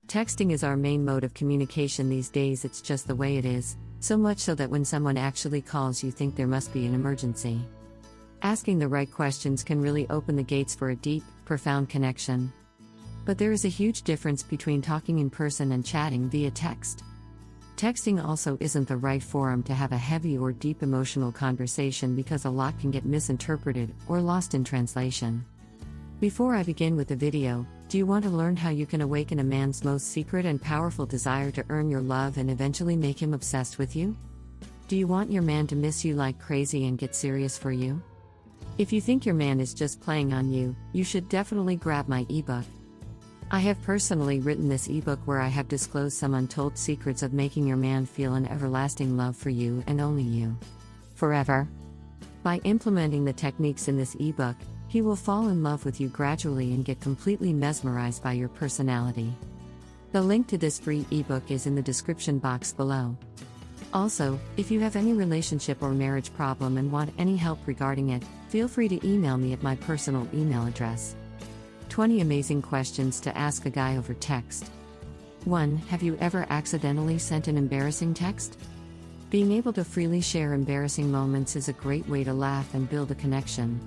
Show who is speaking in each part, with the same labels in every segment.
Speaker 1: Texting is our main mode of communication these days. It's just the way it is, so much so that when someone actually calls you think there must be an emergency. Asking the right questions can really open the gates for a deep, profound connection. But there is a huge difference between talking in person and chatting via text. Texting also isn't the right forum to have a heavy or deep emotional conversation because a lot can get misinterpreted or lost in translation. Before I begin with the video, do you want to learn how you can awaken a man's most secret and powerful desire to earn your love and eventually make him obsessed with you? Do you want your man to miss you like crazy and get serious for you? If you think your man is just playing on you, you should definitely grab my ebook. I have personally written this ebook where I have disclosed some untold secrets of making your man feel an everlasting love for you and only you. Forever. By implementing the techniques in this ebook, he will fall in love with you gradually and get completely mesmerized by your personality. The link to this free ebook is in the description box below. Also, if you have any relationship or marriage problem and want any help regarding it, feel free to email me at my personal email address. 20 amazing questions to ask a guy over text. 1. Have you ever accidentally sent an embarrassing text? Being able to freely share embarrassing moments is a great way to laugh and build a connection.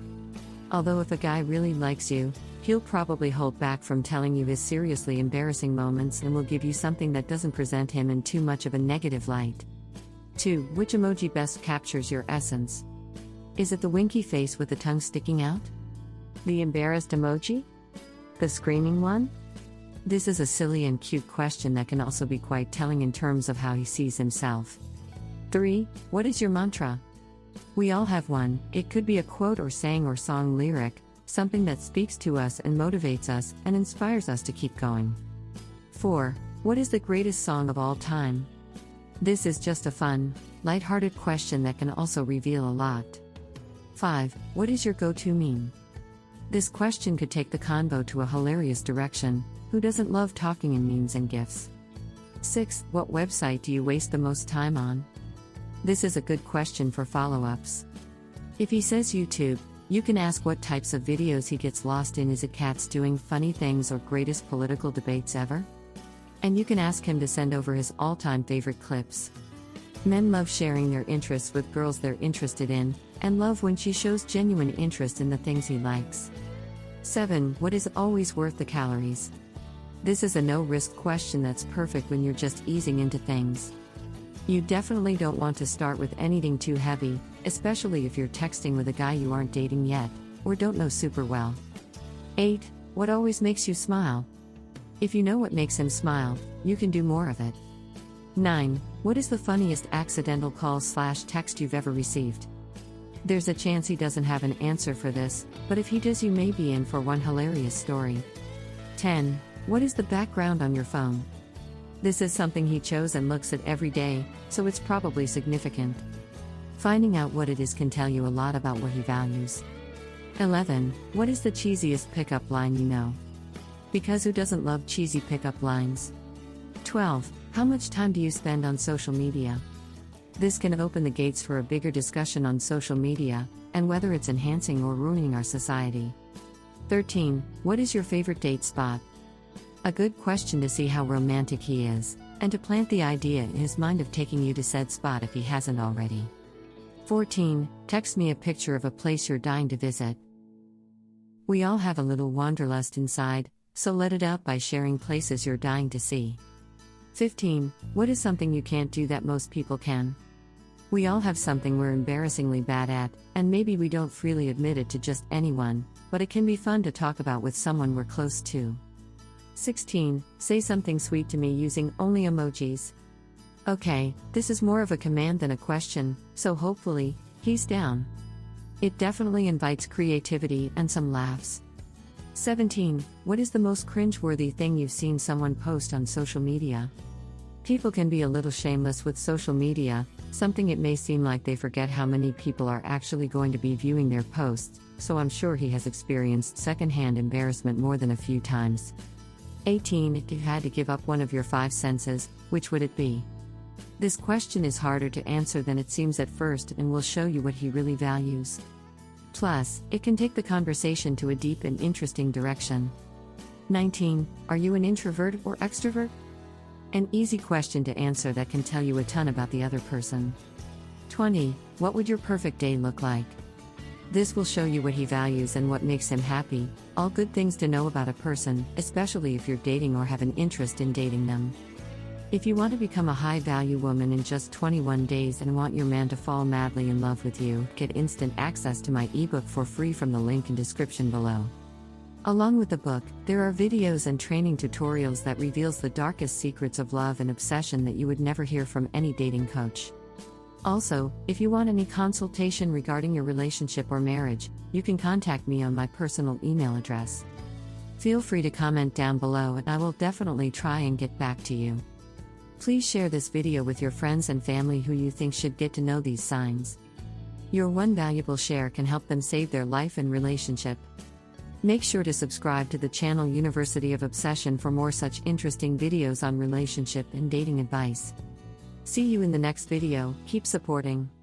Speaker 1: Although if a guy really likes you, he'll probably hold back from telling you his seriously embarrassing moments and will give you something that doesn't present him in too much of a negative light. 2. Which emoji best captures your essence? Is it the winky face with the tongue sticking out? The embarrassed emoji? The screaming one? This is a silly and cute question that can also be quite telling in terms of how he sees himself. 3. What is your mantra? We all have one. It could be a quote or saying or song lyric, something that speaks to us and motivates us and inspires us to keep going. 4. What is the greatest song of all time? This is just a fun, lighthearted question that can also reveal a lot. 5. What is your go-to meme? This question could take the convo to a hilarious direction. Who doesn't love talking in memes and GIFs? 6. What website do you waste the most time on? This is a good question for follow-ups. If he says YouTube, you can ask what types of videos he gets lost in. Is it cats doing funny things or greatest political debates ever? And you can ask him to send over his all-time favorite clips. Men love sharing their interests with girls they're interested in, and love when she shows genuine interest in the things he likes. 7. What is always worth the calories? This is a no-risk question that's perfect when you're just easing into things. You definitely don't want to start with anything too heavy, especially if you're texting with a guy you aren't dating yet, or don't know super well. 8. What always makes you smile? If you know what makes him smile, you can do more of it. 9. What is the funniest accidental call/text you've ever received? There's a chance he doesn't have an answer for this, but if he does, you may be in for one hilarious story. 10. What is the background on your phone? This is something he chose and looks at every day, so it's probably significant. Finding out what it is can tell you a lot about what he values. 11. What is the cheesiest pickup line you know? Because who doesn't love cheesy pickup lines? 12. How much time do you spend on social media? This can open the gates for a bigger discussion on social media, and whether it's enhancing or ruining our society. 13. What is your favorite date spot? A good question to see how romantic he is, and to plant the idea in his mind of taking you to said spot if he hasn't already. 14. Text me a picture of a place you're dying to visit. We all have a little wanderlust inside, so let it out by sharing places you're dying to see. 15. What is something you can't do that most people can? We all have something we're embarrassingly bad at, and maybe we don't freely admit it to just anyone, but it can be fun to talk about with someone we're close to. 16. Say something sweet to me using only emojis. Okay, this is more of a command than a question, so hopefully, he's down. It definitely invites creativity and some laughs. 17. What is the most cringe-worthy thing you've seen someone post on social media? People can be a little shameless with social media, something it may seem like they forget how many people are actually going to be viewing their posts, so I'm sure he has experienced secondhand embarrassment more than a few times. 18. If you had to give up one of your 5 senses, which would it be? This question is harder to answer than it seems at first and will show you what he really values. Plus, it can take the conversation to a deep and interesting direction. 19. Are you an introvert or extrovert? An easy question to answer that can tell you a ton about the other person. 20. What would your perfect day look like? This will show you what he values and what makes him happy, all good things to know about a person, especially if you're dating or have an interest in dating them. If you want to become a high-value woman in just 21 days and want your man to fall madly in love with you, get instant access to my ebook for free from the link in description below. Along with the book, there are videos and training tutorials that reveals the darkest secrets of love and obsession that you would never hear from any dating coach. Also, if you want any consultation regarding your relationship or marriage, you can contact me on my personal email address. Feel free to comment down below and I will definitely try and get back to you. Please share this video with your friends and family who you think should get to know these signs. Your one valuable share can help them save their life and relationship. Make sure to subscribe to the channel University of Obsession for more such interesting videos on relationship and dating advice. See you in the next video. Keep supporting.